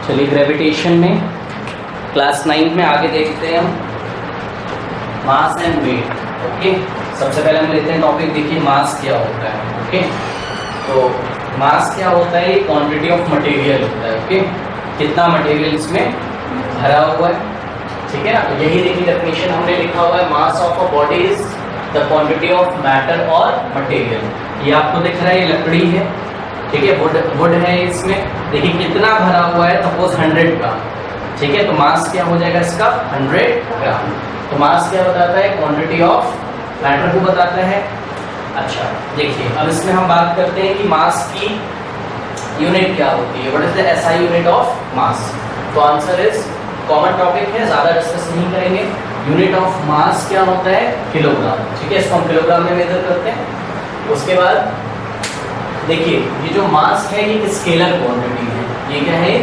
चलिए ग्रेविटेशन में क्लास 9 में आगे देखते हैं हम मास एंड वेट। ओके, सबसे पहले हम लेते हैं टॉपिक। देखिए मास क्या होता है। ओके, तो मास क्या होता है? ये क्वांटिटी ऑफ मटेरियल होता है। ओके, कितना मटेरियल इसमें भरा हुआ है, ठीक है ना। तो यही देखिए डेफिनेशन हमने लिखा हुआ है, mass of a body is the quantity of matter और मटेरियल। ये आपको दिख रहा है, ये लकड़ी है, ठीक है, वुड है। इसमें देखिए कितना भरा हुआ है, सपोज 100 ग्राम, ठीक है। तो मास क्या हो जाएगा इसका? 100 ग्राम। तो मास क्या बताता है? क्वांटिटी ऑफ मैटर को बताता है। अच्छा देखिए, अब इसमें हम बात करते हैं कि मास की यूनिट क्या होती है। What is the SI unit of mass? तो आंसर इज, कॉमन टॉपिक है, ज़्यादा डिस्कस नहीं करेंगे। यूनिट ऑफ मास क्या होता है? किलोग्राम, ठीक है। इसको हम किलोग्राम में मेजर करते हैं। उसके बाद देखिए, ये जो मास है ये स्केलर क्वांटिटी है। ये क्या है?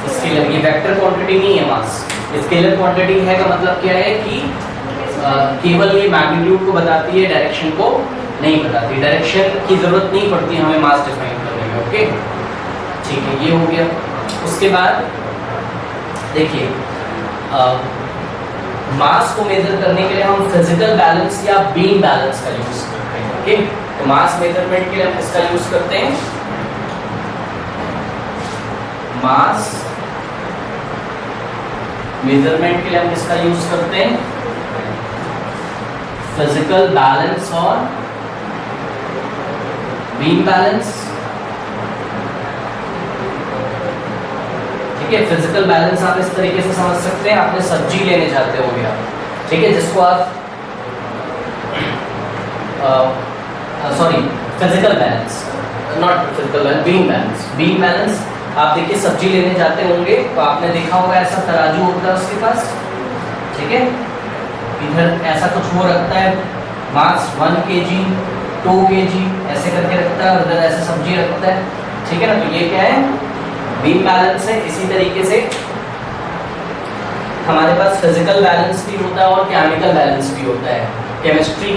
स्केलर, ये वेक्टर क्वांटिटी नहीं है मास। स्केलर क्वांटिटी है का मतलब क्या है कि केवल ये मैग्नीट्यूड को बताती है, डायरेक्शन को नहीं बताती। डायरेक्शन की जरूरत नहीं पड़ती हमें मास डिफाइन करने में। ओके, ठीक है, ये हो गया। उसके बाद देखिए, मास को मेजर करने के लिए हम फिजिकल बैलेंस या बीम बैलेंस का यूज करते हैं। ओके, तो मास मेजरमेंट के लिए हम इसका यूज करते हैं, मास मेजरमेंट के लिए हम इसका यूज करते हैं, फिजिकल बैलेंस और बीम बैलेंस। ठीक है, फिजिकल बैलेंस आप इस तरीके से समझ सकते हैं, आपने सब्जी लेने जाते हो गया, ठीक है, जिसको आप sorry physical balance, not physical balance, beam balance. Beam balance आप देखिए सब्जी लेने जाते होंगे तो आपने देखा होगा ऐसा तराजू होता है उसके पास, ठीक है। इधर ऐसा कुछ वो रखता है, मास 1 kg 2 kg ऐसे करके रखता है, उधर ऐसे सब्जी रखता है, ठीक है ना। तो ये क्या है? बीम बैलेंस है। इसी तरीके से हमारे पास फिजिकल बैलेंस भी होता है और केमिकल बैलेंस भी होता है। केमिस्ट्री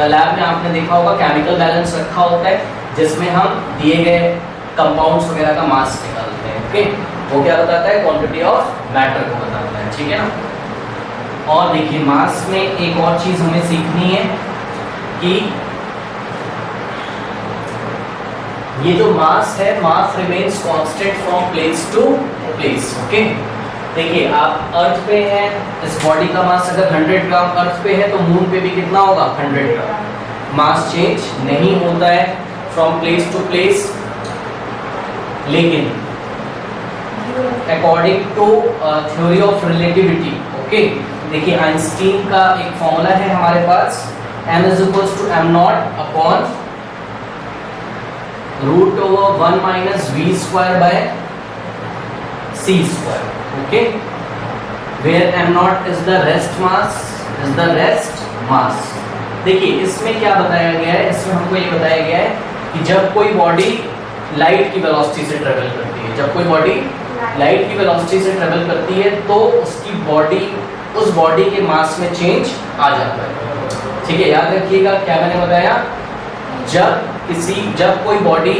लैब में आपने देखा होगा केमिकल बैलेंस रखा होता है, जिसमें हम दिए गए कंपाउंड्स वगैरह का मास निकालते हैं। ओके, वो क्या बताता है? क्वांटिटी ऑफ मैटर को बताता है, ठीक है ना। और देखिए मास में एक और चीज हमें सीखनी है कि ये जो मास है, mass remains constant from place to place. Okay, देखिए आप अर्थ पे हैं, इस बॉडी का मास अगर 100 ग्राम अर्थ पे है तो मून पे भी कितना होगा? 100 ग्राम। मास चेंज नहीं होता है फ्रॉम प्लेस टू प्लेस, लेकिन according to theory of relativity, okay, देखिए आइंस्टीन का एक फॉर्मूला है हमारे पास, m is equals to m0 upon root over 1 minus v square by c square. Okay, where m0 is the rest mass, is the rest mass. देखिए इसमें क्या बताया गया है? इसमें हमको ये बताया गया है कि जब कोई बॉडी लाइट की वेलोसिटी से ट्रेवल करती है, जब कोई बॉडी लाइट की वेलोसिटी से ट्रेवल करती है तो उसकी बॉडी, उस बॉडी के मास में चेंज आ जाता है, ठीक है। याद रखिएगा क्या मैंने बताया, जब कोई बॉडी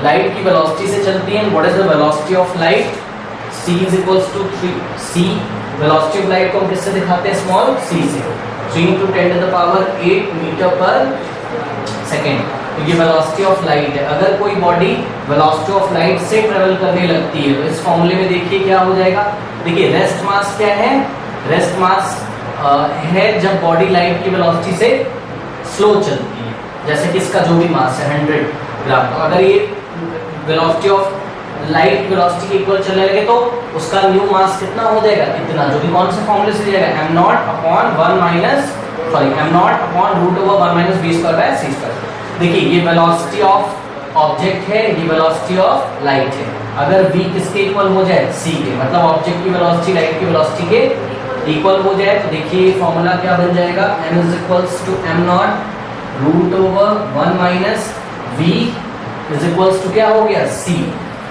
लाइट की वेलोसिटी से चलती है, what is the velocity of light? c is equals to 3c। Velocity of light को हम किससे दिखाते हैं? स्मॉल c से। 3 × 10⁸ मीटर पर सेकेंड। तो ये वेलोसिटी ऑफ लाइट है। अगर कोई बॉडी वेलोसिटी ऑफ लाइट से ट्रेवल करने लगती है तो इस फॉर्मूले में देखिए क्या हो जाएगा। देखिए रेस्ट मास क्या है? रेस्ट मास है जब बॉडी लाइट की वेलोसिटी से स्लो चलती है, जैसे कि इसका जो भी मास है 100 ग्राम। तो अगर ये वेलोसिटी ऑफ लाइट वेलोसिटी के इक्वल चलने लगे तो उसका न्यू मास कितना हो जाएगा? इतना, जो कि कौन से फॉर्मूले से दिया जाएगा? m0 upon 1 minus m0 upon root over 1 minus v square by c square. देखिए ये वेलोसिटी ऑफ ऑब्जेक्ट है, ये वेलोसिटी ऑफ लाइट है। अगर v किसके इक्वल हो जाए? c के, मतलब ऑब्जेक्ट की वेलोसिटी लाइट की वेलोसिटी के इक्वल हो जाए तो देखिए फॉर्मूला क्या बन जाएगा? m is equals to m0 root over 1 minus v is equals to क्या हो गया? c,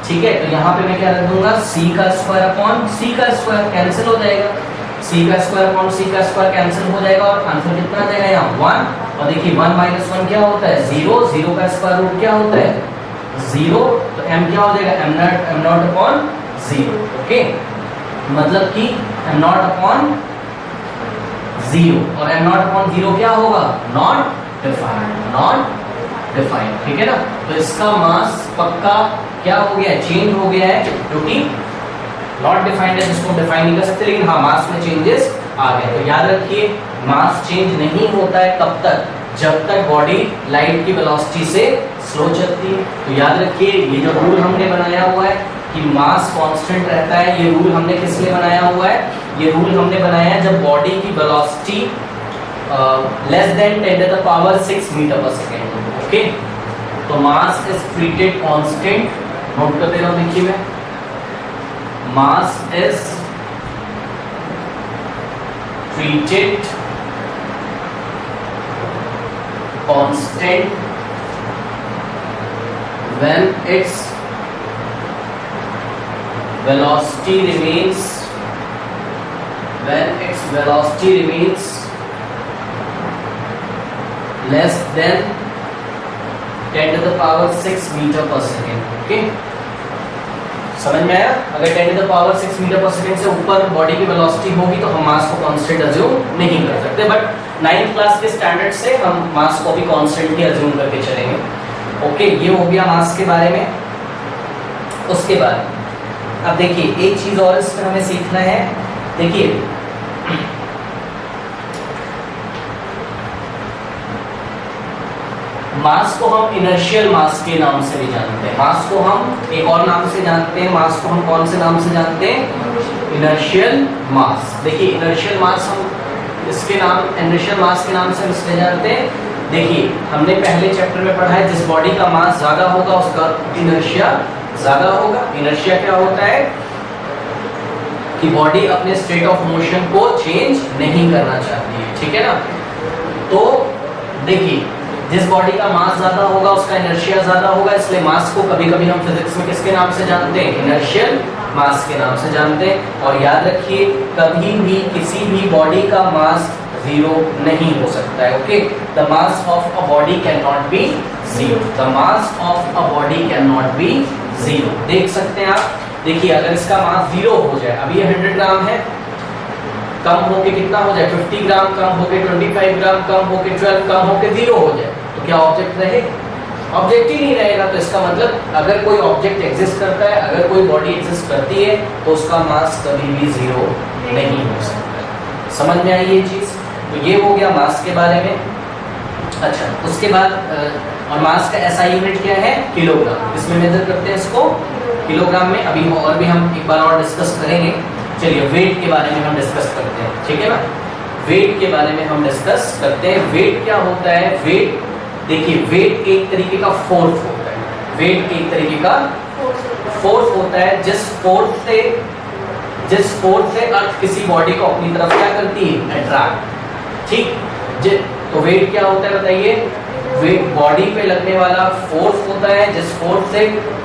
ठीक है। तो यहाँ पे मैं क्या रख दूंगा? c का स्क्वायर अपॉन c का स्क्वायर, कैंसिल हो जाएगा। c का स्क्वायर अपॉन c का स्क्वायर कैंसिल हो जाएगा और आंसर कितना आ जाएगा यहाँ? 1। और देखिए 1 माइनस 1 क्या होता है? 0। 0 का स्क्वायर रूट क्या होता है? 0। तो m क्या हो जाएगा? m0 upon 0, okay. मतलब कि m नॉट अपॉन 0, और m नॉट अपॉन 0 क्या होगा? नॉट डिफाइंड, ठीक है ना। तो इसका मास पक्का क्या हो गया है? चेंज हो गया है, जो कि नॉट डिफाइंड है, जिसको डिफाइन नहीं कर सकते, लेकिन हाँ मास में चेंजेस आ गए। तो याद रखिए मास चेंज नहीं होता है कब तक? जब तक बॉडी लाइट की वेलोसिटी से स्लो चलती है। तो याद रखिए ये जो रूल हमने बनाया हुआ है कि मास कांस्टेंट रहता है, ये रूल हमने किस लिए बनाया हुआ है? ये रूल हमने बनाया है जब बॉडी की velocity less than 10⁻6 metre per second, okay. तो mass is treated constant, note कर दे रहा हूं, देखिए मैं, mass is treated constant when its velocity remains less than 10⁻6 metre per second, okay. समझ में आया? अगर 10⁻6 मीटर पर सेकेंड से ऊपर बॉडी की वेलोसिटी होगी तो हम मास को कांस्टेंट अज्यूम नहीं कर सकते, बट 9th क्लास के स्टैंडर्ड से हम मास को भी कांस्टेंट ही अज्यूम करके चलेंगे, ओके। ये हो गया मास के बारे में। उसके बाद अब देखिए एक चीज और इसमें हमें सीखना है। देखिए मास को हम इनर्शियल मास के नाम से भी जानते हैं। मास को हम एक और नाम से जानते हैं। मास को हम कौन से नाम से जानते हैं? इनर्शियल मास। देखिए इनर्शियल मास हम इसके नाम इनर्शियल मास के नाम से इसलिए जानते हैं, देखिए हमने पहले चैप्टर में पढ़ा है जिस बॉडी का मास ज्यादा होगा उसका इनर्शिया ज्यादा होगा। इनर्शिया क्या होता है? कि बॉडी अपने स्टेट ऑफ मोशन को चेंज नहीं करना चाहती है, ठीक है ना। तो देखिए जिस बॉडी का मास ज्यादा होगा उसका इनर्शिया ज्यादा होगा, इसलिए मास को कभी कभी हम फिजिक्स में किसके नाम से जानते हैं? इनर्शियल मास के नाम से जानते हैं। और याद रखिए कभी भी किसी भी बॉडी का मास जीरो नहीं हो सकता है, okay. The mass of a body can not be zero, the mass of a body can not be zero. देख सकते हैं आप, देखिए अगर इसका मास 0 हो जाए, अभी ये 100 ग्राम है, कम होके कितना हो जाए? 50 ग्राम, कम होके 25 ग्राम, कम होके 12, कम होके 0 हो जाए, तो क्या ऑब्जेक्ट रहेगा? ऑब्जेक्ट ही नहीं रहेगा। तो इसका मतलब अगर कोई ऑब्जेक्ट एग्जिस्ट करता है, अगर कोई बॉडी एग्जिस्ट करती है तो उसका मास कभी भी 0 नहीं हो सकता। समझ में आई ये चीज? तो ये हो गया मास के बारे में। अच्छा, उसके बाद और मास का SI यूनिट क्या है? किलोग्राम। इसमें मेजर करते हैं इसको किलोग्राम में। अभी और भी हम एक बार और डिस्कस करेंगे। चलिए वेट के बारे में हम डिस्कस करते हैं, ठीक है ना। वेट के बारे में हम डिस्कस करते हैं। वेट क्या होता है? वेट देखिए वेट एक तरीके का फोर्स होता है। वेट एक तरीके का फोर्स होता है जिस फोर्स से अर्थ किसी बॉडी को अपनी तरफ क्या करती है? अट्रैक्ट, ठीक। तो वेट क्या होता है बताइए? वेट बॉडी पे लगने वाला फोर्स होता है जिस फोर्स से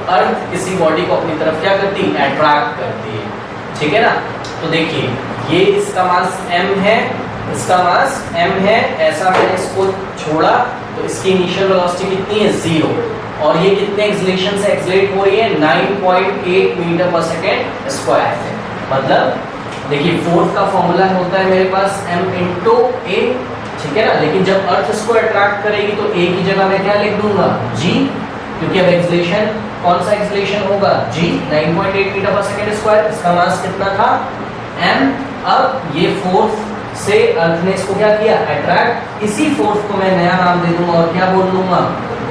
अर्थ किसी बॉडी को अपनी तरफ क्या करती है? अट्रैक्ट करती है, ठीक है ना। तो देखिए ये इसका मास m है, इसका मास m है, ऐसा मैंने इसको छोड़ा तो इसकी इनिशियल वेलोसिटी कितनी है? 0। और ये कितने एक्सेलरेशन से एक्सेलरेट हो रही है? 9.8 मीटर पर सेकेंड स्क्वायर है। मतलब देखिए फोर्स का फॉर्मूला होता है मेरे पास m इंटू a, ठीक है ना। लेकिन जब अर्थ इसको अट्रैक्ट करेगी तो a की जगह मैं क्या लिख दूंगा? g, क्योंकि अब एक्सेलरेशन कौन सा एक्सेलरेशन होगा? g, 9.8 metre per second square. इसका मास कितना था? m। अब ये फोर्स से अर्थ ने इसको क्या किया? अट्रैक्ट। इसी फोर्स को मैं नया नाम दे दूंगा और क्या बोल दूंगा?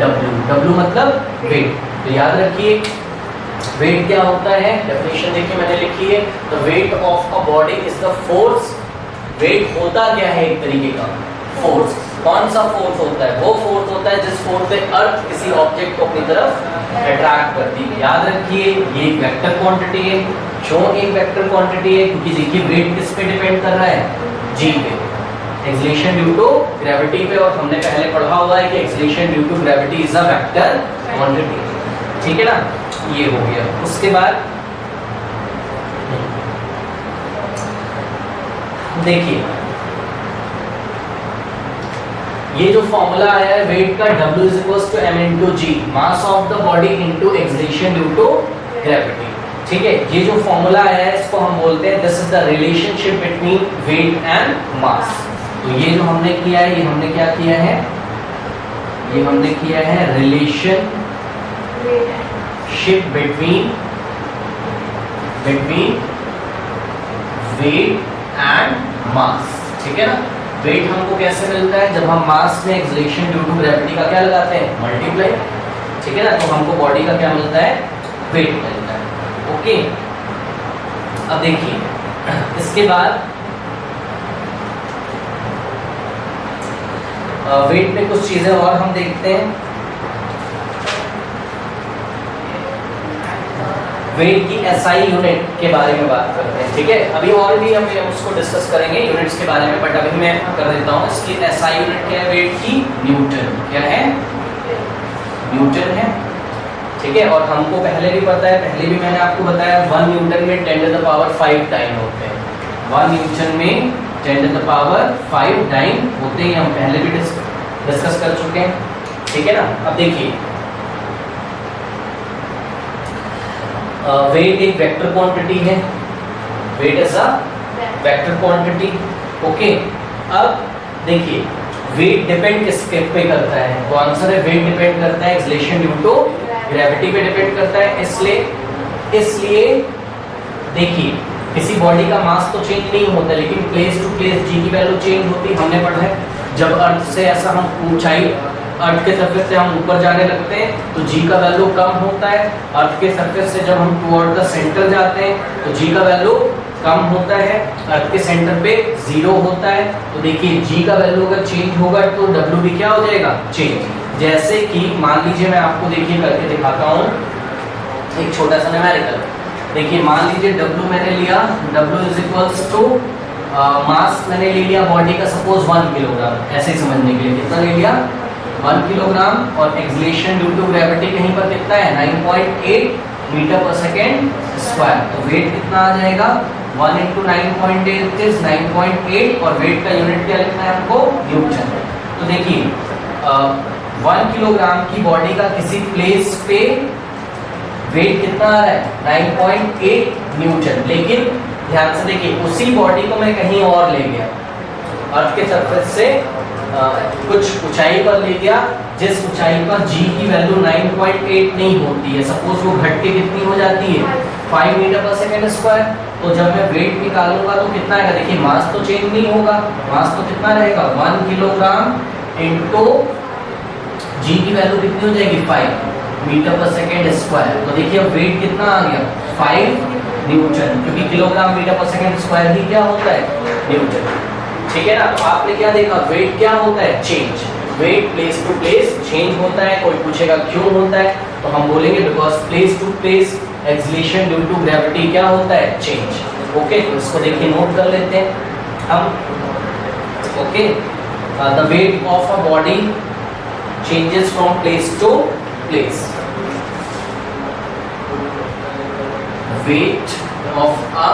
W। W मतलब वेट। तो याद रखिए वेट क्या होता है? डेफिनेशन देखिए मैंने लिखी है। The weight of a body is the force. Weight होता क्या है? एक तरीके का फोर्स। कौन सा फोर्स होता है? वो फोर्स होता है जिस फोर्स से अर्थ किसी ऑब्जेक्ट को अपनी तरफ अट्रैक्ट करती है। याद रखिए ये एक वेक्टर क्वांटिटी है। क्यों एक वेक्टर क्वांटिटी है? क्योंकि देखिए वेट किस पे डिपेंड कर रहा है? g पे, एक्सेलरेशन ड्यू टू ग्रेविटी पे। और हमने पहले पढ़ा हुआ है कि acceleration due to gravity is a vector quantity, ठीक है ना। ये हो गया। उसके बाद देखिए ये जो फॉर्मूला आया है वेट का, W = m × g, mass of the body into acceleration due to gravity, ठीक है, ये जो फॉर्मूला आया है इसको हम बोलते हैं this is the relationship between weight and mass. तो ये जो हमने किया है, ये हमने क्या किया है, ये हमने किया है relationship between weight and mass. ठीक है ना, वेट हमको कैसे मिलता है, जब हम मास में एक्सेलरेशन ड्यू टू ग्रेविटी का क्या लगाते हैं, मल्टीप्लाई। ठीक है ना, तो हमको बॉडी का क्या मिलता है, वेट मिलता है। ओके, अब देखिए इसके बाद वेट में कुछ चीजें और हम देखते हैं। वेट की एसआई यूनिट के बारे में बात करते हैं। ठीक है, अभी और भी हम उसको डिस्कस करेंगे यूनिट्स के बारे में, बट अभी मैं कर देता हूँ इसकी एसआई यूनिट क्या है, वेट की न्यूटन। क्या है, न्यूटन है। ठीक है, और हमको पहले भी पता है, पहले भी मैंने आपको बताया 1 न्यूटन में 10 टू द पावर 5 टाइम होते हैं। 1 न्यूटन में 10 टू द पावर 5 टाइम होते हैं, हम पहले भी डिस्कस कर चुके हैं। ठीक है ना, अब देखिए वेट एक वेक्टर क्वांटिटी है, weight is a vector quantity. Okay, अब देखिए वेट डिपेंड किसके पे करता है, तो आंसर है वेट डिपेंड करता है एक्सेलरेशन ड्यू टू ग्रेविटी पे डिपेंड करता है। इसलिए देखिए किसी बॉडी का मास तो चेंज नहीं होता, लेकिन प्लेस टू प्लेस जी की वैल्यू चेंज होती। हमने पढ़ा है जब अर्थ से ऐसा हम ऊंचाई, अर्थ के सरफेस से हम ऊपर जाने लगते हैं तो जी का वैल्यू कम होता है। अर्थ के सरफेस से जब हम टुवर्ड द सेंटर जाते हैं तो जी का वैल्यू कम होता है। अर्थ के सेंटर पे 0 होता है। तो देखिए जी का वैल्यू अगर चेंज होगा तो डब्ल्यू भी क्या हो जाएगा, चेंज। जैसे कि मान लीजिए मैं आपको देखिए करके दिखाता हूँ एक छोटा सा न्यूमेरिकल। देखिए मान लीजिए डब्ल्यू मैंने लिया, W is equals to mass मैंने ले लिया बॉडी का सपोज 1 किलोग्राम, ऐसे ही समझने के लिए कितना ले लिया, 1 किलोग्राम, और एक्सेलरेशन ड्यू टू ग्रेविटी कहीं पर कितना है, 9.8 मीटर पर सेकेंड स्क्वायर। तो वेट कितना आ जाएगा, 1 × 9.8 इज 9.8, और वेट का यूनिट क्या लिखना है हमको, न्यूटन। तो देखिए 1 किलोग्राम की बॉडी का किसी प्लेस पे वेट कितना आ रहा है, 9.8 न्यूटन। लेकिन ध्यान से देखिए उसी बॉडी को मैं कहीं और ले गया, अर्थ के सरफेस से कुछ ऊंचाई पर ले गया, जिस ऊंचाई पर जी की वैल्यू 9.8 नहीं होती है, सपोज वो घट के कितनी हो जाती है, 5 मीटर पर सेकेंड स्क्वायर। तो जब मैं वेट निकालूंगा तो कितना आएगा, देखिए मास तो चेंज नहीं होगा, मास तो कितना रहेगा, 1 किलोग्राम इंटू जी की वैल्यू कितनी हो जाएगी, 5 मीटर पर सेकेंड स्क्वायर। तो देखिए अब वेट कितना आ गया, 5 न्यूटन, क्योंकि kilogram metre per second square ही क्या होता है, न्यूटन। ठीक है ना, तो आपने क्या देखा, वेट क्या होता है, change. Weight place to place change होता है। कोई पूछेगा क्यों होता है, तो हम बोलेंगे because place to place acceleration due to gravity क्या होता है, चेंज। ओके, तो इसको देखिए नोट कर लेते हैं हम। Okay, the weight of a body changes from place to place. Weight of a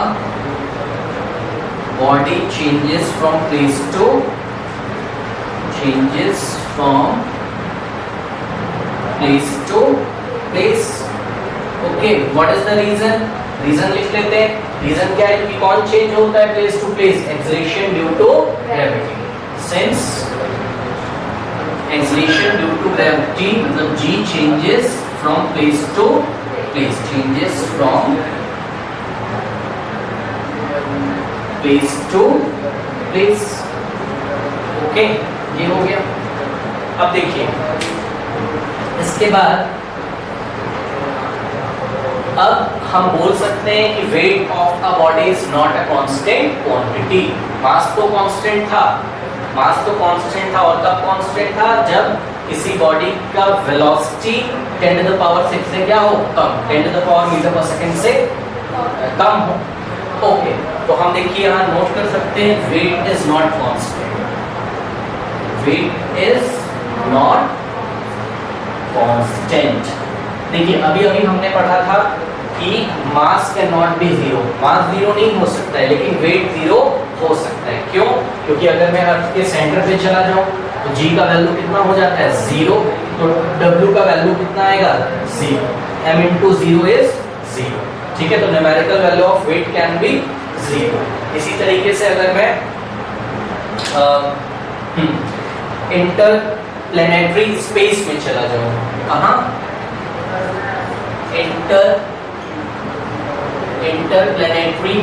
body changes from place to place। Okay, what is the reason? Reason लिख लेते हैं। रीजन क्या है कि कौन चेंज होता है place to place, acceleration due to gravity. Since acceleration due to gravity मतलब g changes from place to place, changes from place to place. Okay, ये हो गया। अब देखिए इसके बाद अब हम बोल सकते हैं कि weight of a body is not a constant quantity. Mass तो कांस्टेंट था, मास तो कांस्टेंट था, और कब कांस्टेंट था, जब किसी बॉडी का वेलोसिटी 10 टू द पावर 6 से क्या हो, कम, 10 टू द पावर मीटर पर सेकंड से कम हो। ओके, तो हम देखिए यहाँ नोट कर सकते हैं weight is not constant, weight is not constant. देखिए अभी अभी हमने पढ़ा था कि mass can not be zero, mass zero नहीं हो सकता है, लेकिन वेट जीरो हो सकता है। क्यों? क्योंकि अगर मैं अर्थ के सेंटर पे चला जाऊं तो जी का वैल्यू कितना हो जाता है, 0, तो डब्ल्यू का वैल्यू कितना आएगा, 0, m × 0 इज 0। ठीक है, तो numerical value of weight can be 0। इसी तरीके से अगर मैं इंटरप्लेनेटरी स्पेस में चला जाऊं, कहां? इंटरप्लेनेटरी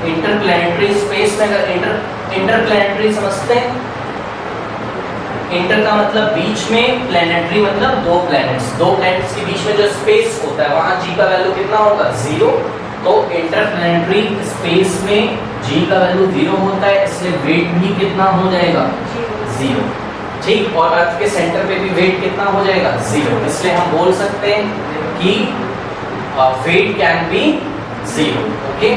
इंटरप्लेनेटरी स्पेस में, अगर इंटरप्लेनेटरी समझते हैं, इंटर का मतलब बीच में, प्लेनेटरी मतलब दो प्लैनेट्स के बीच में जो स्पेस होता है वहां जी का वैल्यू कितना होगा? 0। तो इंटरप्लेनेटरी स्पेस में जी का वैल्यू 0 होता है, इसलिए वेट भी कितना हो जाएगा? 0। ठीक, और अर्थ के सेंटर पे भी वेट कितना हो जाएगा? 0। इसलिए हम बोल सकते हैं कि weight can be 0। Okay,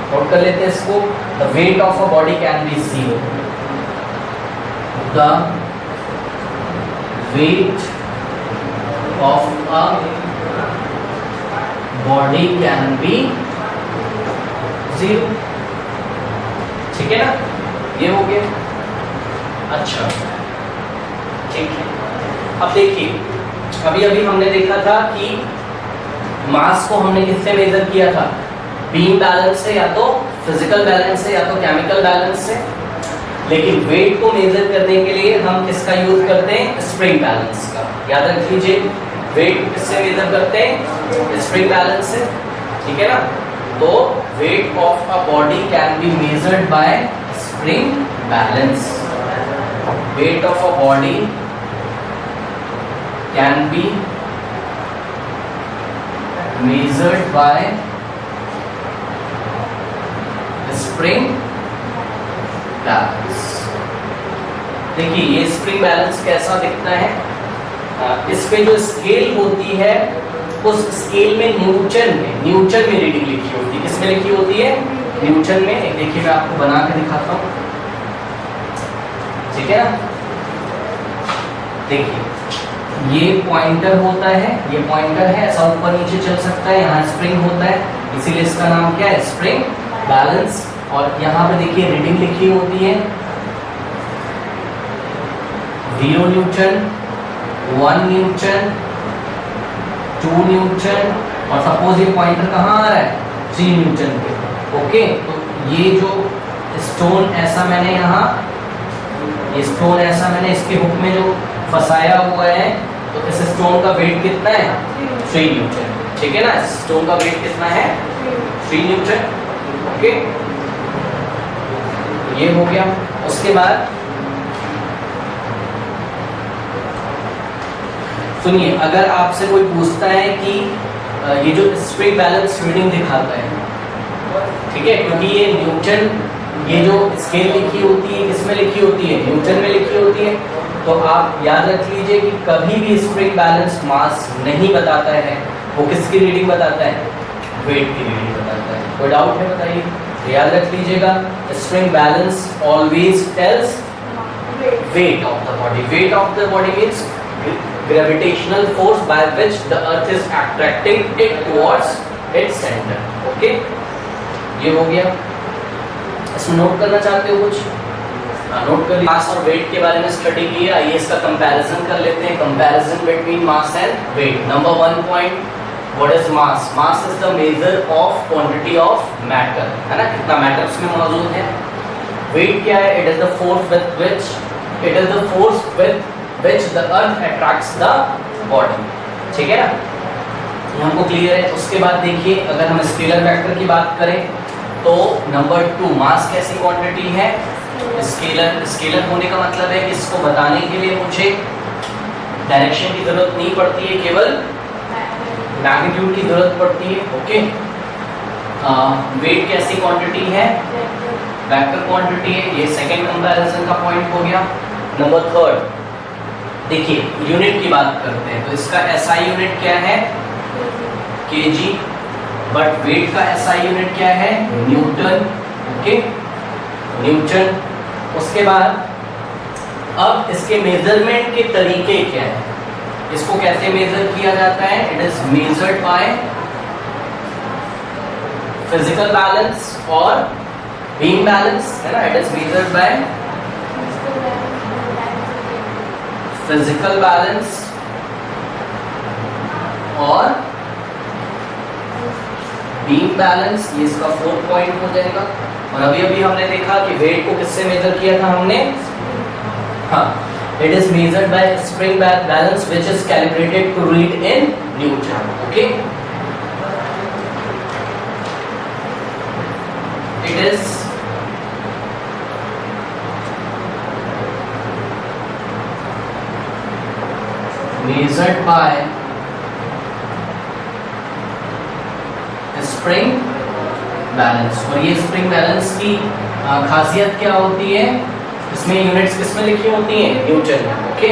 note कर लेते हैं इसको। The weight of a body can be 0। The weight of a body can be 0। ठीक है ना, ये हो गया। अच्छा, ठीक है, अब देखिए, अभी अभी हमने देखा था कि मास को हमने किससे मेजर किया था? बीम बैलेंस से, या तो फिजिकल बैलेंस से, या तो केमिकल बैलेंस से। लेकिन वेट को मेजर करने के लिए हम किसका यूज करते हैं? स्प्रिंग बैलेंस का। याद रख लीजिए, वेट किससे मेजर करते हैं? स्प्रिंग बैलेंस से। ठीक है ना, तो wait of a body can be measured by spring balance. Wait of a body can be measured by spring balance. देखिए, ये स्प्रिंग बैलेंस कैसा दिखता है? इस पे जो स्केल होती है, उस स्केल में न्यूटन में रीडिंग लिखी होती है। किसमें लिखी होती है? न्यूटन में। एक देखिए, मैं आपको बना के दिखाता हूँ। ठीक है ना, देखिए, ये पॉइंटर होता है, ये पॉइंटर है, ऐसा ऊपर नीचे चल सकता है। यहाँ स्प्रिंग होता है, इसीलिए इसका नाम क्या है? Spring balance. और यहाँ पे देखिए रीडिंग लिखी होती है 0 न्यूटन, 1 न्यूटन, 2 न्यूटन, और सपोज ये पॉइंटर कहाँ आ रहा है? 3 न्यूटन पे। ओके, तो ये जो स्टोन ऐसा मैंने यहाँ, ये स्टोन ऐसा मैंने इसके हुक में जो फंसाया हुआ है, तो इस स्टोन का वेट कितना है? 3 न्यूटन। ठीक है ना, इस स्टोन का वेट कितना है? 3 न्यूटन। ओके, ये हो गया। उसके बाद सुनिए, अगर आपसे कोई पूछता है कि ये जो स्प्रिंग बैलेंस रीडिंग दिखाता है, ठीक है, क्योंकि ये न्यूटन, ये जो स्केल लिखी होती है किसमें लिखी होती है? न्यूटन में लिखी होती है। तो आप याद रख लीजिए कि कभी भी स्प्रिंग बैलेंस मास नहीं बताता है, वो किसकी रीडिंग बताता है? वेट की रीडिंग बताता है। कोई डाउट है बताइए? तो याद रख लीजिएगा, spring balance always tells wait of the body. Wait of the body means gravitational force by which the earth is attracting it towards its center। Okay, ये हो गया। इसमें नोट करना चाहते हो कुछ? नोट कर मास और वेट के बारे में स्टडी की है। आइए इसका कंपैरिजन कर लेते हैं। Comparison between mass and weight. Number 1 point, what is mass? Mass is the measure of quantity of matter, है ना, कितना मैटर उसमें मौजूद है। वेट क्या है? It is the force with which the earth attracts the body। ठीक है ना, ये हमको क्लियर है। उसके बाद देखिए, अगर हम स्केलर वेक्टर की बात करें तो नंबर 2, मास कैसी क्वांटिटी है? स्केलर होने का मतलब है कि इसको बताने के लिए मुझे डायरेक्शन की जरूरत नहीं पड़ती है, केवल मैग्नीट्यूड की जरूरत पड़ती है। ओके, वेट कैसी क्वांटिटी है? वेक्टर क्वांटिटी है। ये सेकंड कंपैरिजन का पॉइंट हो गया। नंबर 3, देखिए यूनिट की बात करते हैं, तो इसका एसआई यूनिट क्या है? केजी। बट वेट का एसआई यूनिट क्या है? न्यूटन। Okay, Newton. उसके बाद अब इसके मेजरमेंट के तरीके क्या है? इसको कैसे मेजर किया जाता है? It is measured by physical balance और बीम बैलेंस है ना, it is measured by physical balance और बीम बैलेंस, ये इसका 4th पॉइंट हो जाएगा। और अभी अभी हमने देखा कि वेट को किससे मेजर किया था हमने, हाँ, it is measured by spring balance which is calibrated to read in newton. Okay, it is measured by spring balance. और ये स्प्रिंग बैलेंस की खासियत क्या होती है, इसमें यूनिट्स किसमें लिखी होती हैं, न्यूटन में। ओके,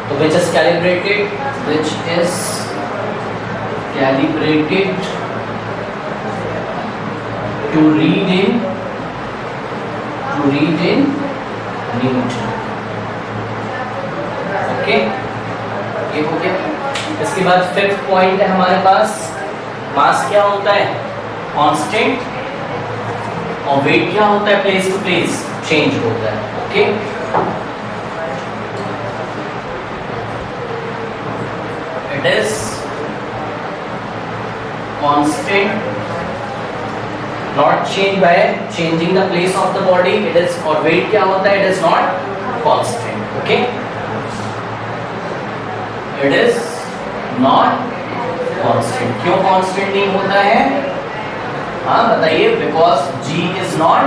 तो which is calibrated to read in newton. Okay, ये हो गया। इसके बाद 5th पॉइंट है हमारे पास, मास क्या होता है, कांस्टेंट, और वेट क्या होता है, प्लेस टू प्लेस चेंज होता है। Okay, it is constant not change by changing the place of the body, it is, और वेट क्या होता है, it is not constant. Okay, it is not constant. क्यों कांस्टेंट नहीं होता है, हाँ बताइए, because G is not,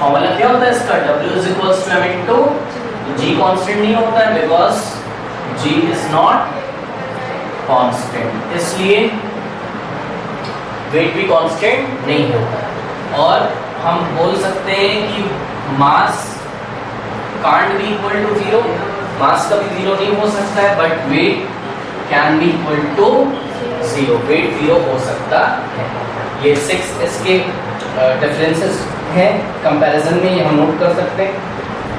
formula क्या होता है इसका, W is equals to m into G। Constant नहीं होता है because G is not constant, इसलिए वेट भी कांस्टेंट नहीं होता है। और हम बोल सकते हैं कि mass can't be equal to 0, mass कभी 0 नहीं हो सकता है, but weight can be equal to 0, weight 0 हो सकता है। ये 6 इसके डिफरेंसेस हैं कंपैरिजन में, ये हम नोट कर सकते हैं।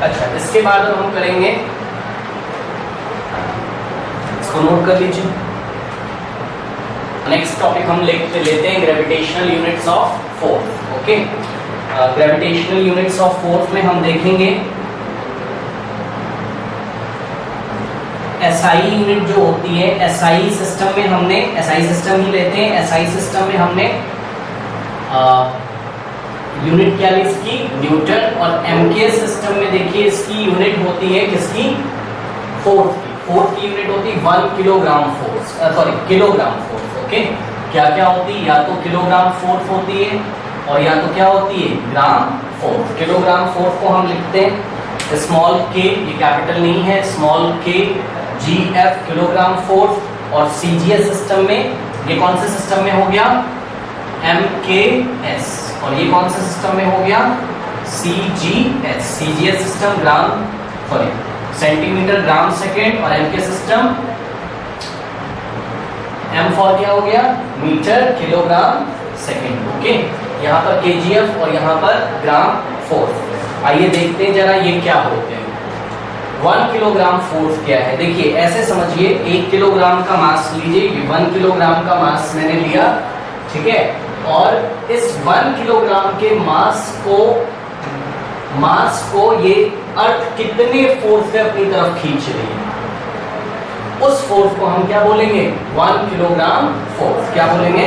अच्छा, इसके बाद अब हम करेंगे, इसको नोट कर लीजिए। नेक्स्ट टॉपिक हम लेते हैं gravitational units of force. Okay, gravitational units of force में हम देखेंगे एसआई यूनिट जो होती है, एसआई सिस्टम में हमने, एसआई सिस्टम ही लेते हैं, एसआई सिस्टम में हमने यूनिट क्या ली इसकी, न्यूटन, और एमके सिस्टम में देखिए इसकी यूनिट होती है किसकी, फोर्स की यूनिट होती है 1 kilogram force, sorry kilogram force. Okay, क्या क्या होती है, या तो किलोग्राम फोर्स होती है और या तो क्या होती है, ग्राम फोर्स। किलोग्राम फोर्स को हम लिखते हैं स्मॉल के, ये कैपिटल नहीं है, स्मॉल के GF किलोग्राम फोर्स, और सीजीएस सिस्टम में, ये कौन से सिस्टम में हो गया, MKS, और ये कौन से सिस्टम में हो गया, CGS, सीजीएस सिस्टम ग्राम, सॉरी सेंटीमीटर ग्राम सेकेंड, और MK सिस्टम M फॉर क्या हो गया, मीटर किलोग्राम सेकेंड। ओके, यहाँ पर KGF और यहाँ पर ग्राम फोर्स। आइए देखते हैं जरा ये क्या होते हैं। 1 किलोग्राम फोर्स क्या है, देखिए ऐसे समझिए, 1 किलोग्राम का मास लीजिए, ये 1 किलोग्राम का मास मैंने लिया, ठीक है, और इस 1 किलोग्राम के मास को ये अर्थ कितने फोर्स से अपनी तरफ खींच रही है, उस फोर्स को हम क्या बोलेंगे, 1 किलोग्राम फोर्स। क्या बोलेंगे,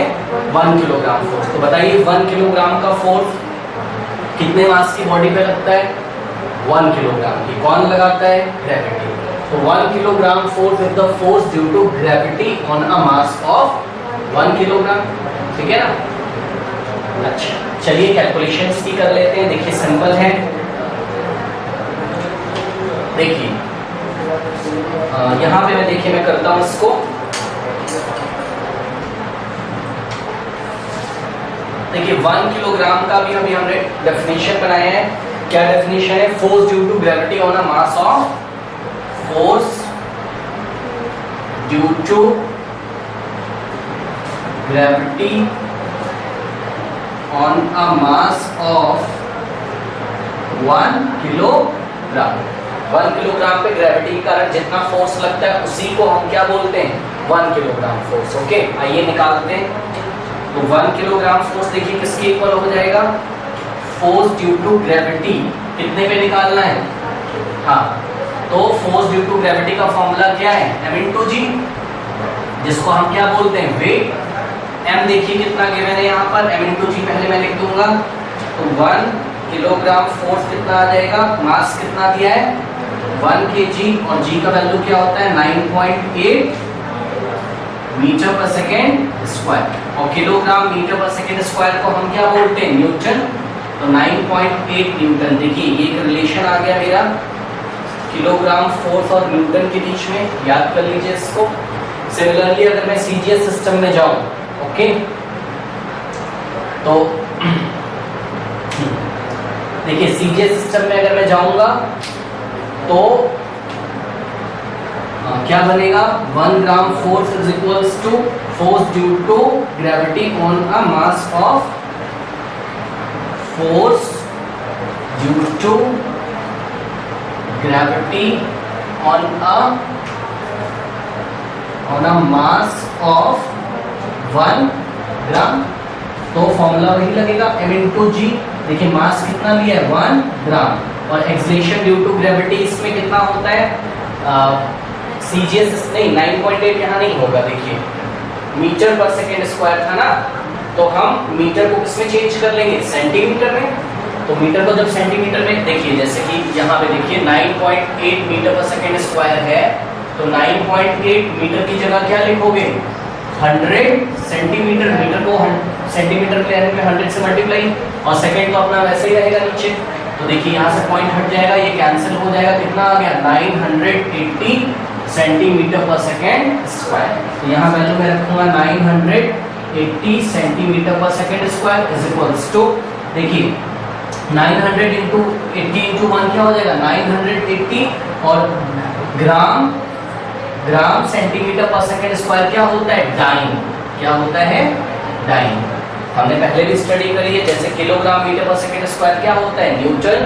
1 किलोग्राम फोर्स। तो बताइए 1 किलोग्राम का फोर्स कितने मास की बॉडी पे लगता है, 1 किलोग्राम की। कौन लगाता है, ग्रेविटी। तो 1 kilogram force is the force due to gravity on a mass of 1 kilogram. ठीक है ना। अच्छा, चलिए कैलकुलेशंस की कर लेते हैं। देखिए सिंपल है, देखिए यहाँ पे मैं करता हूँ इसको। देखिए 1 किलोग्राम का भी अभी हमने डेफिनेशन बनाया है। क्या डेफिनेशन है, force due to gravity on a mass of, force due to gravity on a mass of 1 kilogram. 1 kilogram पे ग्रेविटी के कारण जितना फोर्स लगता है उसी को हम क्या बोलते हैं, 1 किलोग्राम फोर्स। ओके, आइए निकालते हैं। तो 1 किलोग्राम फोर्स देखिए किसके इक्वल हो जाएगा, फोर्स ड्यू टू ग्रेविटी कितने पे निकालना है, हाँ तो फोर्स ड्यू टू ग्रेविटी का फॉर्मूला क्या है, m/g, जिसको हम क्या बोलते हैं, वेट। m देखिए कितना गिवन है यहाँ पर, m/g पहले मैं लिख दूंगा, तो 1 किलोग्राम फोर्स कितना आ जाएगा, मास कितना दिया है 1 kg, और g का वैल्यू क्या होता है 9.8 मीटर पर सेकेंड स्क्वायर, और kilogram metre per second square को हम क्या बोलते हैं, न्यूटन। तो 9.8 न्यूटन, देखिए ये एक रिलेशन आ गया मेरा किलोग्राम फोर्स और न्यूटन के बीच में, याद कर लीजिए इसको। सिमिलरली अगर मैं सीजीएस सिस्टम में जाऊं, ओके, तो देखिए सीजीएस सिस्टम में अगर मैं जाऊंगा तो क्या बनेगा, 1 gram force is equals to force due to gravity on a mass of, force due to gravity on a mass of 1 gram, तो फॉर्मूला वही लगेगा m/g। देखिए मास कितना लिया है 1 ग्राम, और एक्सेलरेशन ड्यू टू ग्रेविटी इसमें कितना होता है, सीजीएस नहीं 9.8 यहाँ नहीं होगा, देखिए मीटर पर सेकेंड स्क्वायर था ना, तो हम मीटर को किसमें चेंज कर लेंगे, सेंटीमीटर में। तो मीटर को जब सेंटीमीटर में, देखिए जैसे कि यहाँ पे देखिए 9.8 मीटर पर सेकेंड स्क्वायर है, तो 9.8 मीटर की जगह क्या लिखोगे 100 सेंटीमीटर, मीटर को सेंटीमीटर के लेने में 100 से मल्टीप्लाई, और सेकेंड तो अपना वैसे ही रहेगा नीचे। तो देखिए यहाँ से पॉइंट हट जाएगा, ये कैंसिल हो जाएगा, कितना आ गया 980 सेंटीमीटर पर सेकेंड स्क्वायर। तो यहाँ वैल्यू मैं रखूंगा 980 centimetre per second square is equals to, देखिए 900 इंटू 80 इंटू 1 क्या हो जाएगा 980, और gram centimetre per second square क्या होता है, डाइन, क्या होता है डाइन। हमने पहले भी स्टडी करी है, जैसे kilogram metre per second square क्या होता है न्यूटन,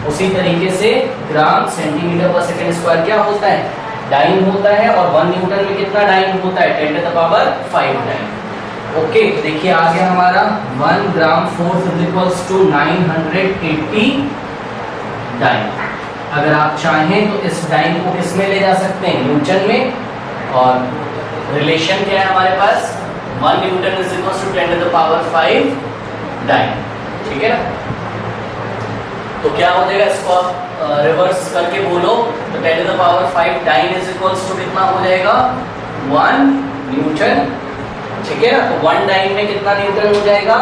उसी तरीके से gram centimetre per second square क्या होता है डाइन होता है, और 1 न्यूटन में कितना डाइन होता है 10 to the power 5 dyne. Okay, देखिए आ गया हमारा 1 gram force is equals to 980 dyne. अगर आप चाहें तो इस डाइन को किस में ले जा सकते हैं, न्यूटन में, और रिलेशन क्या है हमारे पास 1 newton is equals to 10 to the power 5 dyne, ठीक है ना। तो क्या हो जाएगा, इसको रिवर्स करके बोलो, तो 10 to the power 5 dyne is equals to कितना हो जाएगा 1 न्यूटन, ठीक है ना। तो 1 डाइन में कितना न्यूटन हो जाएगा,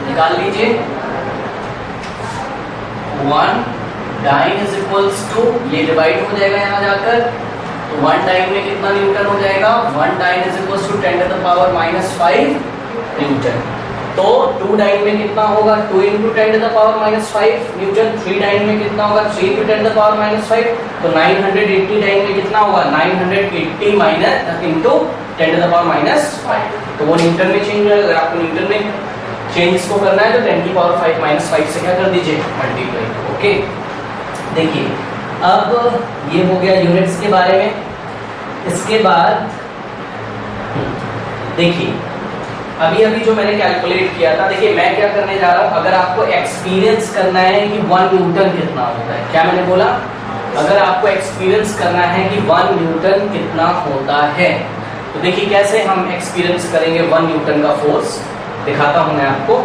निकाल लीजिए, 1 डाइन इज इक्वल्स टू, ये डिवाइड हो जाएगा यहाँ जाकर, तो 1 डाइन में कितना न्यूटन हो जाएगा, 1 dyne is equals to 10 to the power -5 newton. तो 2 डाइन में कितना होगा, 2 into 10 to the power -5 newton. 3 dyne में कितना होगा, 3 इंटू 10 टू द पावर -5, तो 980 डाइन में कितना होगा 980 minus into 10 to the power -5, तो वो न्यूटन में चेंज होगा। अगर आपको न्यूटन में चेंज इसको करना है तो 10 की पावर 5 -5 से क्या कर दीजिए मल्टीप्लाई। ओके, देखिए अब ये हो गया यूनिट्स के बारे में। इसके बाद देखिए अभी जो मैंने कैलकुलेट किया था, देखिए मैं क्या करने जा रहा हूँ, अगर आपको एक्सपीरियंस करना है कि 1 न्यूटन कितना होता है, क्या मैंने बोला, अगर आपको एक्सपीरियंस करना है कि 1 न्यूटन कितना होता है, तो देखिए कैसे हम एक्सपीरियंस करेंगे 1 न्यूटन का फोर्स, दिखाता हूँ मैं आपको।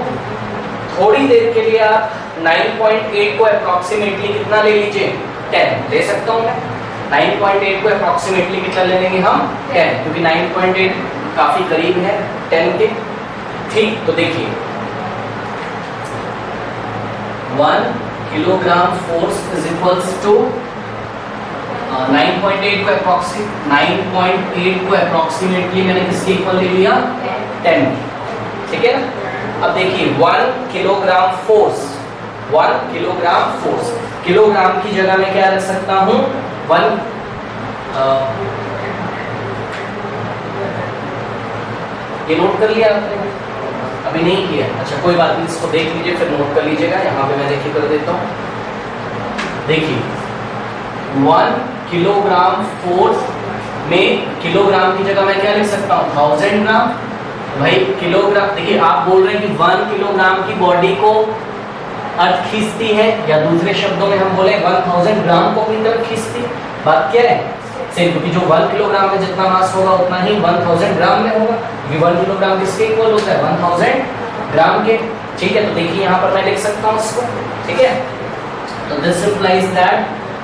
थोड़ी देर के लिए आप 9.8 को अप्रॉक्सीमेटली कितना ले लीजिए 10 ले सकता हूँ मैं, 9.8 को अप्रॉक्सीमेटली कितना ले लेंगे हम 10, क्योंकि 9.8 काफी करीब है 10 के, ठीक। तो देखिए 1 kilogram force is equals to 9.8 को अप्रॉक्सीमेटली मैंने किसके इक्वल ले लिया 10, ठीक है ना। अब देखिए 1 kilogram force, 1 kilogram force, kilogram की जगह मैं क्या रख सकता हूँ 1, ये नोट कर लिया आपने, अभी नहीं किया, अच्छा कोई बात नहीं, इसको देख लीजिए फिर नोट कर लीजिएगा। यहाँ पे मैं देखिए कर देता हूँ, देखिए 1 किलोग्राम फोर्स में किलोग्राम की जगह मैं क्या लिख सकता हूँ 1000 ग्राम, भाई किलोग्राम, देखिए आप बोल रहे हैं कि 1 किलोग्राम की बॉडी को अर्थ खींचती है, या दूसरे शब्दों में हम बोले 1000 ग्राम को अपनी तरफ खींचती है। बात क्या है सेम, क्योंकि जो 1 किलोग्राम में जितना मास होगा उतना ही 1000 ग्राम में होगा, क्योंकि 1 किलोग्राम किसके इक्वल होता है 1000 ग्राम के। ठीक है, तो देखिए यहाँ पर मैं लिख सकता हूँ इसको, ठीक है। तो दिस इंप्लाइज दैट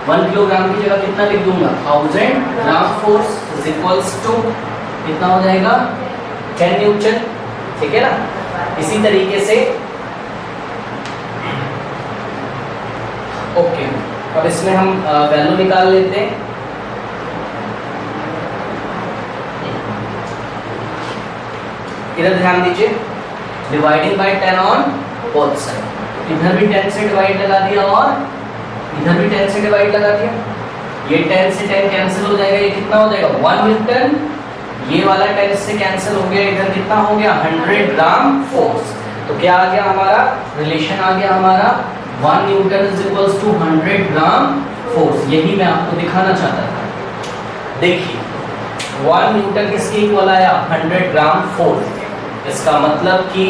1 किलोग्राम की जगह कितना लिख दूंगा 1000 ग्राम फोर्स इज इक्वल्स टू कितना हो जाएगा 10 न्यूटन, ठीक है ना। इसी तरीके से ओके, और इसमें हम वैल्यू निकाल लेते हैं। इधर ध्यान दीजिए, dividing by 10 on both side, इधर भी 10 से डिवाइड लगा दिया और इधर भी 10 से डिवाइड लगा दिया। ये 10 से 10 कैंसिल हो जाएगा, ये कितना हो जाएगा 1 न्यूटन, ये वाला 10 से कैंसिल हो गया, इधर कितना हो गया 100 ग्राम फोर्स। तो क्या आ गया हमारा रिलेशन, आ गया हमारा 1 newton is equals to 100 gram force. यही मैं आपको दिखाना चाहता था। देखिए 1 न्यूटन किसके इक्वल आया 100 ग्राम फोर्स। इसका मतलब कि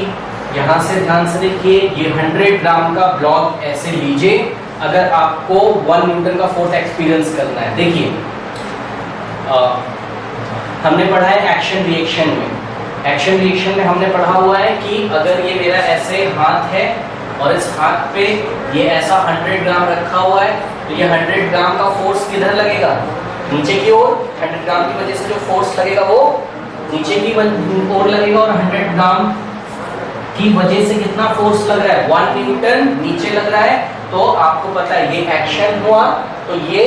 यहाँ से ध्यान से देखिए, ये 100 ग्राम का ब्लॉक ऐसे लीजिए अगर आपको 1 न्यूटन का फोर्स एक्सपीरियंस करना है। देखिए हमने पढ़ा है एक्शन रिएक्शन में, एक्शन रिएक्शन में हमने पढ़ा हुआ है कि अगर ये मेरा ऐसे हाथ है और इस हाथ पे ये ऐसा 100 ग्राम रखा हुआ है, तो ये 100 ग्राम का फोर्स किधर लगेगा नीचे की ओर। 100 ग्राम की वजह से जो फोर्स लगेगा वो नीचे की ओर लगेगा, और 100 ग्राम की वजह से कितना फोर्स लग रहा है 1 न्यूटन नीचे लग रहा है। तो आपको पता है ये एक्शन हुआ, तो ये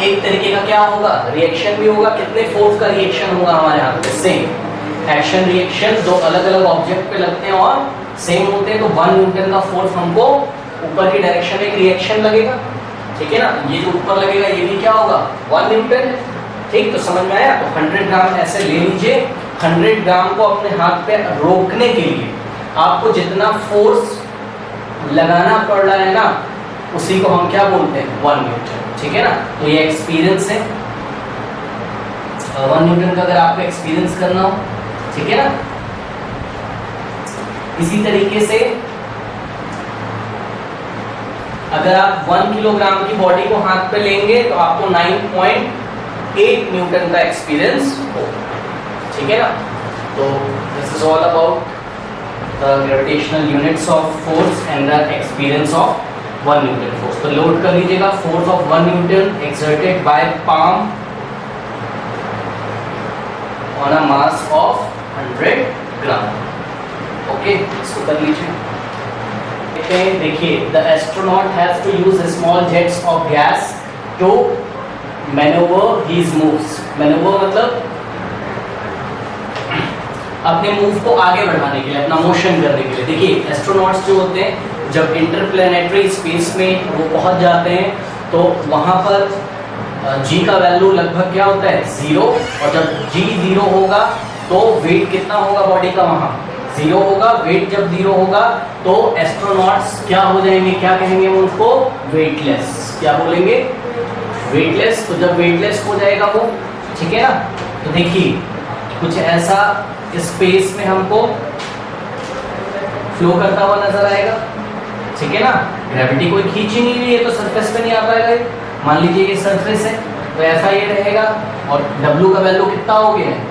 एक तरीके का क्या होगा रिएक्शन भी होगा। कितने फोर्स का रिएक्शन होगा हमारे हाथ में, सेम एक्शन रिएक्शन, दो अलग अलग ऑब्जेक्ट पे लगते हैं और सेम होते हैं। तो 1 न्यूटन का फोर्स हमको ऊपर की डायरेक्शन में एक रिएक्शन लगेगा, ठीक है ना। ये जो ऊपर लगेगा ये भी क्या होगा 1 न्यूटन, ठीक। तो समझ में आया। तो 100 ग्राम ऐसे ले लीजिए, 100 ग्राम को अपने हाथ पे रोकने के लिए आपको जितना फोर्स लगाना पड़ रहा है ना, उसी को हम क्या बोलते हैं 1 न्यूटन, ठीक है ना। तो ये एक्सपीरियंस है 1 न्यूटन का, अगर आपको एक्सपीरियंस करना हो, ठीक है ना। इसी तरीके से अगर आप 1 किलोग्राम की बॉडी को हाथ पे लेंगे तो आपको 9.8 न्यूटन का एक्सपीरियंस हो, ठीक है ना। तो this is all about the gravitational units of force and the experience of 1 newton force. तो लोड कर लीजिएगा, force of 1 newton exerted by palm on a mass of 100 gram. Okay, इसको कर लीजिए। देखिए the astronaut has to use small jets of gas to manoeuvre his moves. Manoeuvre मतलब अपने move को आगे बढ़ाने के लिए, अपना मोशन करने के लिए। देखिए एस्ट्रोनॉट्स जो होते हैं जब इंटरप्लेनेटरी स्पेस में वो पहुंच जाते हैं तो वहां पर जी का वैल्यू लगभग क्या होता है 0, और जब जी 0 होगा तो वेट कितना होगा बॉडी का वहां 0 होगा। वेट जब 0 होगा तो एस्ट्रोनॉट्स क्या हो जाएंगे, क्या कहेंगे उनको वेटलेस। क्या बोलेंगे वेटलेस। तो जब वेटलेस हो जाएगा वो, ठीक है ना। तो देखिए कुछ ऐसा स्पेस में हमको फ्लो करता हुआ नजर आएगा, ठीक है ना। ग्रेविटी कोई खींच ही नहीं रही है तो सरफेस पे नहीं आ पाएगा। मान लीजिए ये सरफेस है तो ऐसा ये रहेगा, और W का वैल्यू कितना हो गया है,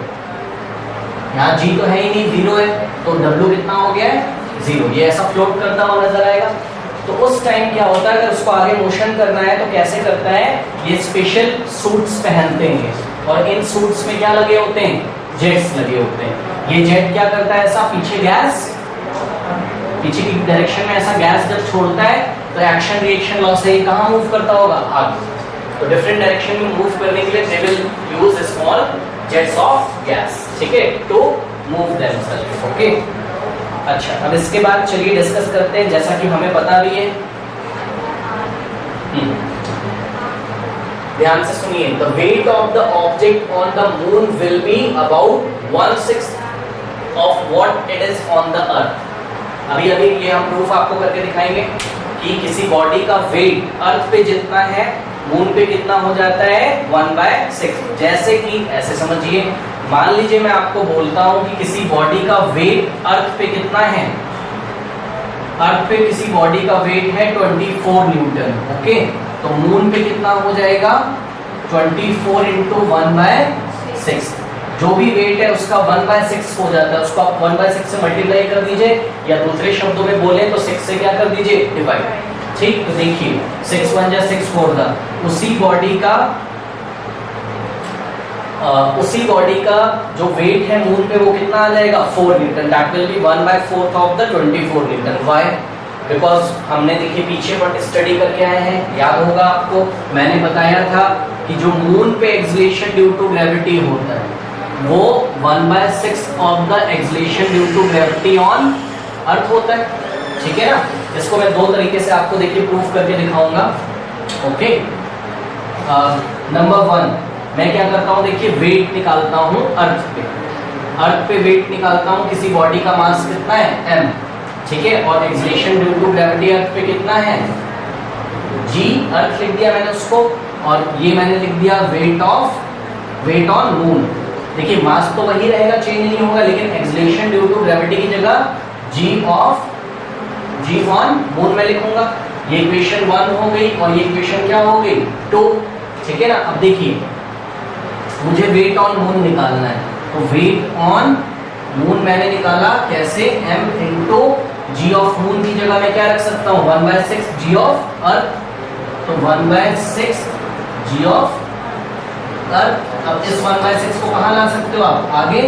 यहाँ G तो है ही नहीं 0 है, तो W कितना हो गया है 0। ये ऐसा फ्लोट करता हुआ नजर आएगा। तो उस टाइम क्या होता है, अगर उसको आगे मोशन करना है तो कैसे करता है, ये स्पेशल सूट्स पहनते हैं, और इन सूट्स में क्या लगे होते हैं जेट्स लगे होते हैं। ये जेट क्या करता है, ऐसा पीछे गैस, पीछे की डायरेक्शन में ऐसा गैस जब छोड़ता है तो एक्शन रिएक्शन लॉ से कहाँ मूव करता होगा आगे। तो डिफरेंट डायरेक्शन में मूव करने के लिए they will use small jets of gas, ठीक है, टू मूव देमसेल्फ। ओके, अच्छा अब इसके बाद चलिए डिस्कस करते हैं, जैसा कि हमें पता भी है। ध्यान से सुनिए, the weight of the object on the moon will be about 1/6 of what it is on the अर्थ। अभी ये हम प्रूफ आपको करके दिखाएंगे कि किसी बॉडी का वेट अर्थ पे जितना है मून पे कितना हो जाता है 1/6। जैसे कि ऐसे समझिए, मान लीजिए मैं आपको बोलता हूं कि किसी बॉडी का वेट अर्थ पे कितना है, अर्थ पे किसी बॉडी का वेट है 24 न्यूटन। ओके, तो मून पे कितना हो जाएगा 24 इंटू 1/6। जो भी वेट है उसका 1/6 हो जाता है, उसको आप 1/6 से मल्टीप्लाई कर दीजिए, या दूसरे शब्दों में बोले तो 6 से क्या कर दीजिए डिवाइड। ठीक, तो देखिए 6 1 जा 6 4 दा उसी बॉडी का जो वेट है मून पे वो कितना आ जाएगा 4 Newton. That will be 1/4 of the 24 Newton. Why? Because हमने देखिए पीछे पर स्टडी करके आए हैं, याद होगा आपको, मैंने बताया था कि जो मून पे एक्सलेशन ड्यू टू ग्रेविटी होता है वो 1/6 of the acceleration due to gravity on earth होता है। ठीक है ना, इसको मैं दो तरीके से आपको देखिए प्रूफ करके दिखाऊंगा। ओके, नंबर 1 मैं क्या करता हूँ, देखिए वेट निकालता हूँ अर्थ पे वेट निकालता हूँ। किसी बॉडी का मास कितना है m, ठीक है, और एक्सलेशन ड्यू टू ग्रेविटी अर्थ पे कितना है g। अर्थ लिख दिया मैंने उसको, और ये मैंने लिख दिया वेट ऑन मून। देखिए मास तो वही रहेगा, चेंज नहीं होगा, लेकिन एक्सलेशन ड्यू टू ग्रेविटी की जगह g ऑन मून में लिखूंगा। ये इक्वेशन 1 हो गई, और ये इक्वेशन क्या हो गई 2। ठीक है ना, अब देखिए मुझे वेट ऑन मून निकालना है, तो वेट ऑन मून मैंने निकाला कैसे, m into G of moon की जगह मैं क्या रख सकता हूँ 1/6 जी ऑफ अर्थ, तो 1/6 जी ऑफ अर्थ। अब इस 1/6 को कहाँ ला सकते हो आप आगे,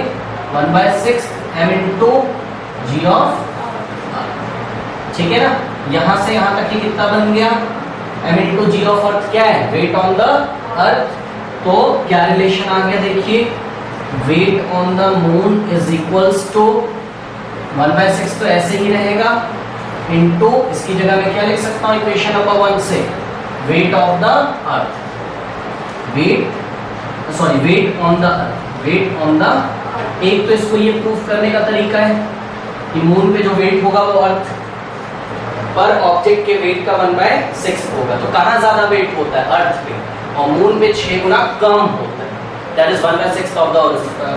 1/6 m इंटू जी ऑफ, ठीक है ना। यहां से यहां तक ही कितना बन गया, m into G of earth क्या है वेट ऑन द अर्थ। तो क्या रिलेशन आ गया, देखिए weight on the moon is equals to 1/6 तो ऐसे ही रहेगा, इंटू इसकी जगह मैं क्या लिख सकता हूँ इक्वेशन नंबर 1 से, weight of the earth, weight on the earth, weight on the. एक तो इसको ये प्रूफ करने का तरीका है कि मून पे जो वेट होगा वो अर्थ पर ऑब्जेक्ट के वेट का 1/6 होगा। तो कहाँ ज्यादा वेट होता है अर्थ पे, और मून पे 6 गुना कम होता है, that is 1/6 of the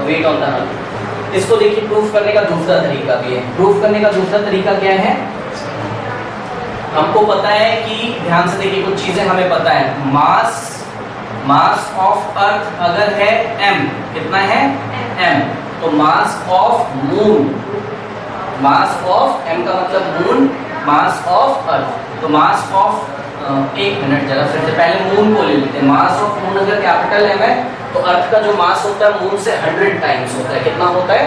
weight on the earth. इसको देखिए प्रूफ करने का दूसरा तरीका भी है। प्रूफ करने का दूसरा तरीका क्या है, हमको पता है कि, ध्यान से देखिए कुछ चीजें हमें पता है, मास ऑफ अर्थ अगर है m, कितना है m, तो mass of moon, mass of m का मतलब मून, मास ऑफ अर्थ, तो मास ऑफ, एक मिनट जरा फिर से पहले मून को ले लेते हैं। मास ऑफ मून अगर कैपिटल m है तो अर्थ का जो मास होता है मून से 100 टाइम्स होता है। कितना होता है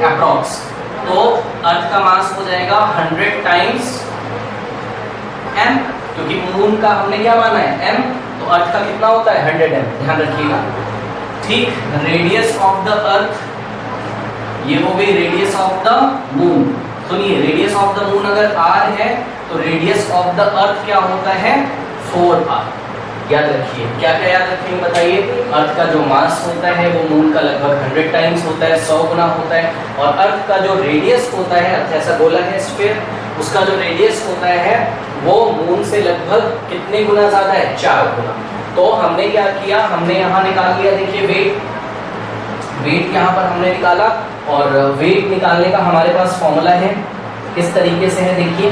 अप्रॉक्स, तो अर्थ का मास हो जाएगा 100 टाइम्स m, क्योंकि मून का हमने क्या माना है m, तो अर्थ का कितना होता है 100 m, ध्यान रखिएगा। ठीक, रेडियस ऑफ द अर्थ, ये हो गई रेडियस ऑफ द मून। सुनिए, रेडियस ऑफ द मून अगर r है तो रेडियस ऑफ द अर्थ क्या होता है 4r। याद रखिए, क्या क्या याद रखेंगे बताइए, अर्थ का जो मास होता है वो मून का लगभग 100 टाइम्स होता है, 100 गुना होता है, और अर्थ का जो रेडियस होता है, अर्थ ऐसा गोला है स्फीयर, उसका जो रेडियस होता है वो मून से लगभग कितने गुना ज्यादा है 4 गुना। तो हमने क्या किया, हमने यहाँ निकाल लिया, देखिए वेट यहाँ पर हमने निकाला, और वेट निकालने का हमारे पास फॉर्मूला है, किस तरीके से है देखिए,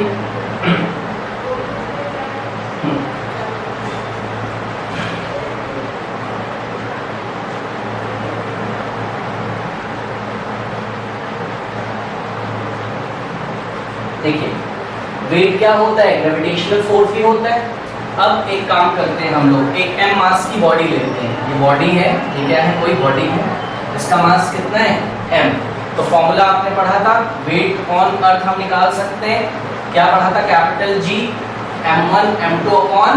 देखिए वेट क्या होता है, ग्रेविटेशनल फोर्स भी होता है। अब एक काम करते हैं हम लोग, एक m मास की बॉडी लेते हैं, ये बॉडी है, ये क्या है, कोई बॉडी है, इसका मास कितना है m। तो फॉर्मूला आपने पढ़ा था, वेट ऑन अर्थ हम निकाल सकते हैं, क्या पढ़ा था, capital G m1 m2 upon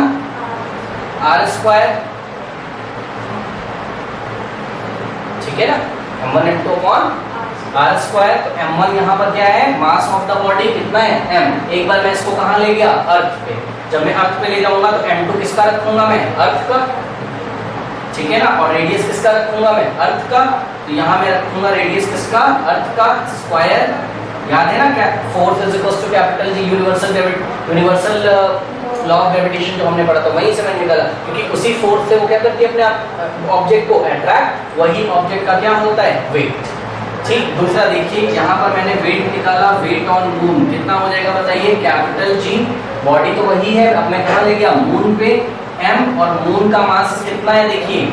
r square, ठीक है ना, m1 m2 upon r square. तो m1 यहाँ पर क्या है, मास ऑफ द बॉडी कितना है m। एक बार मैं इसको कहाँ ले गया, अर्थ पे, जब मैं अर्थ पे ले जाऊंगा तो m2 किसका रखूंगा मैं, अर्थ का, ठीक है ना, और रेडियस किसका रखूंगा मैं, अर्थ का, तो यहाँ मैं रखूंगा रेडियस किसका, अर्थ का, स्क्वायर। याद है ना क्या, force is equal to capital G, universal of gravitation जो हमने पढ़ा था वहीं से मैंने निकाला, क्योंकि उसी फोर्स से वो क्या करती है अपने ऑब्जेक्ट को अट्रैक्ट, वही ऑब्जेक्ट का क्या होता है, वेट। ठीक, दूसरा देखिए यहाँ पर मैंने वेट निकाला, वेट ऑन मून कितना हो जाएगा बताइए, कैपिटल जी, बॉडी तो वही है, अब मैं कहाँ ले गया, मून पे, m, और मून का मास कितना है देखिए,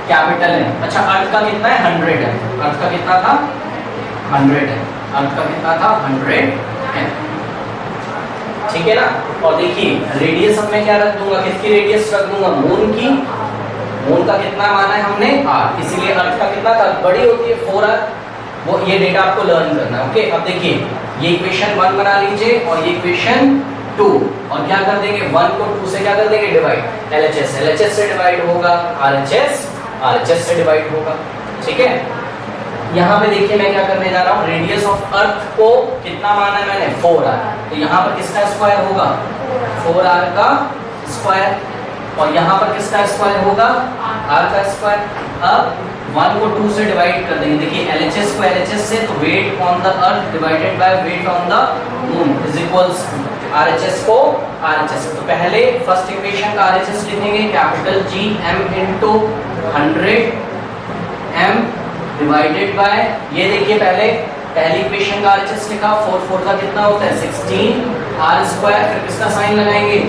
कैपिटल है। अच्छा, अर्थ का कितना है, 100 है, अर्थ का कितना था, 100 है, अर्थ का कितना था, 100 है, ठीक है ना। और देखिए रेडियस अब मैं क्या रख दूंगा, किसकी रेडियस रख दूंगा, मून की, मून का कितना माना है हमने, r, इसीलिए अर्थ का कितना था, बड़ी होती है 4r, वो ये डेटा आपको लर्न करना है। ओके, अब देखिए ये इक्वेशन 1 बना लीजिए और ये इक्वेशन 2, और क्या कर देंगे, 1 को 2 से क्या कर देंगे, डिवाइड, LHS LHS से डिवाइड होगा, RHS RHS से डिवाइड होगा, ठीक है। यहाँ पे देखिए मैं क्या करने जा रहा हूँ, रेडियस ऑफ अर्थ को कितना माना है मैंने, 4r, तो यहाँ पर किसका स्क्वायर होगा, 4r का स्क्वायर, और यहाँ पर किसका स्क्वायर होगा, r का स्क्वायर। अब 1 को 2 से डिवाइड कर देंगे, देखिए LHS को LHS से, तो weight on the earth divided by weight on the moon is equals RHS को RHS, तो पहले फर्स्ट इक्वेशन का RHS लिखेंगे, capital G m into 100 m divided by, ये देखिए पहली इक्वेशन का RHS लिखा, 4 4 का कितना होता है 16 r स्क्वायर, फिर किसका साइन लगाएंगे,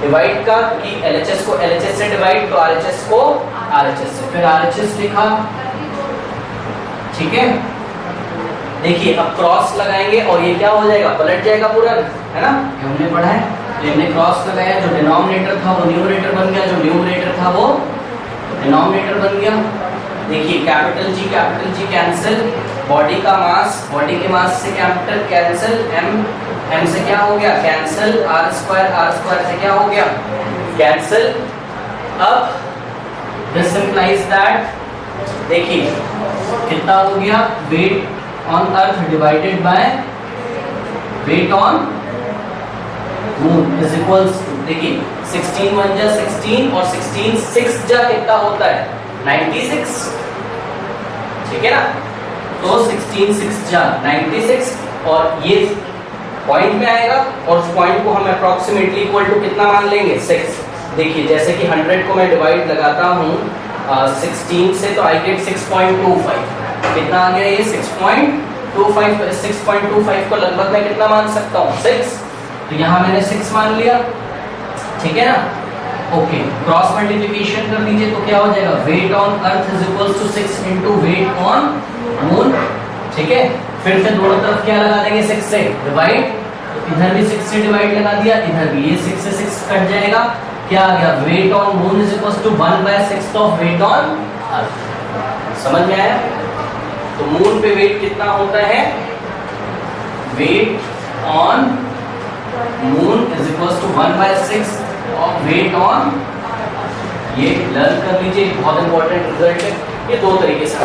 डिवाइड का, कि LHS को LHS से डिवाइड, तो RHS को RHS से, फिर RHS लिखा, ठीक है। देखिए अब क्रॉस लगाएंगे और ये क्या हो जाएगा, पलट जाएगा पूरा, है ना, ये हमने पढ़ा है, तो हमने क्रॉस लगाया, जो डिनोमिनेटर था वो न्यूमरेटर बन गया, जो न्यूमरेटर था वो डिनोमिनेटर बन गया। देखिए कैपिटल G कैंसिल, बॉडी का मास, बॉडी के मास से कैपिटल कैंसिल, m से क्या हो गया, कैंसिल, r स्क्वायर से क्या हो गया, कैंसिल। अब दिस इंप्लाइज दैट, देखिए कितना हो गया, weight on earth divided by weight on moon is equals, देखिए 16 1 जा 16 और 16 6 जा कितना होता है, 96, ठीक है ना, तो 16 6 जा 96, और ये पॉइंट में आएगा, और उस पॉइंट को हम अप्रोक्सीमेटली इक्वल टू कितना मान लेंगे, 6। देखिए जैसे कि 100 को मैं डिवाइड लगाता हूँ 16 से, तो आई गेट 6.25, कितना आ गया ये 6.25, 6.25 को लगभग मैं कितना मान सकता हूँ, 6, तो यहाँ मैंने 6 मान लिया, ठीक है ना। ओके, क्रॉस मल्टीप्लिकेशन कर दीजिए तो क्या हो जाएगा, weight on earth is equals to 6 into weight on moon, ठीक है। फिर से दोनों तरफ क्या लगा देंगे, 6 से डिवाइड, तो इधर भी 6 से डिवाइड लगा दिया, इधर भी, ये 6 से 6 कट जाएगा, क्या आ गया, weight on moon is equals to 1/6 of weight on earth. समझ में आया, तो मून पे वेट कितना होता है, weight on moon is equals to 1/6 of weight on, ये लर्न कर लीजिए, बहुत इंपॉर्टेंट रिजल्ट है, ये 2 तरीके से